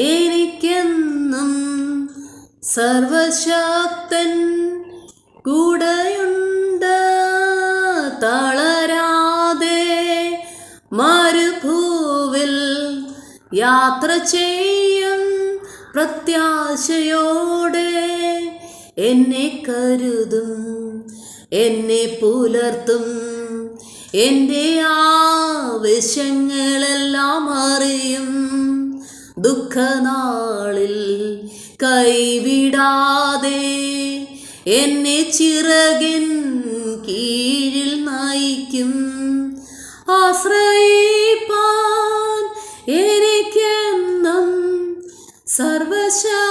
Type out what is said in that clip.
എനിക്കെന്നും സർവശക്തൻ കൂടെയുണ്ട്. തളരാതെ മരുഭൂവിൽ യാത്ര ചെയ്യും പ്രത്യാശയോടെ എന്നെ കരുതും, എന്നെ പുലർത്തും, എൻ്റെ ആവശ്യങ്ങളെല്ലാം അറിയും. ദുഃഖനാളിൽ കൈവിടാതെ എന്നെ ചിറകിൻ കീഴിൽ നയിക്കും. ആശ്രയിപ്പാൻ എനിക്കെന്നും സർവശക്തൻ